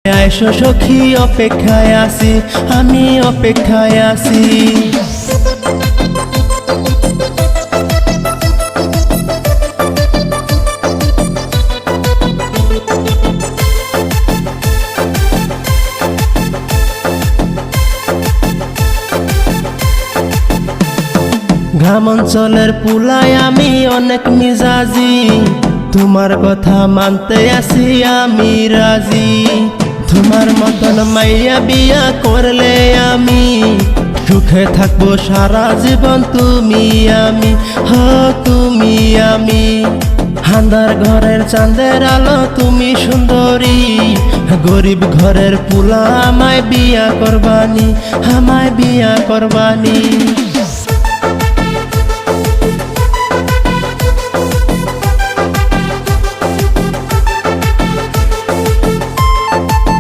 আইসো সখী অপেক্ষায় আছি, আমি অপেক্ষায় আছি। গ্রামাঞ্চলের পুলায় আমি অনেক মিজাজি, তোমার কথা মানতে আছি আমি রাজি। তোমার মতন মাইয়া বিয়া করলে আমি সুখে থাকবো সারা জীবন, তুমি আমি, হ তুমি আমি। হান্দার ঘরের চাঁদের আলো তুমি সুন্দরী, গরিব ঘরের পুলা আমায় বিয়া করবানি, আমায় বিয়া করবানি।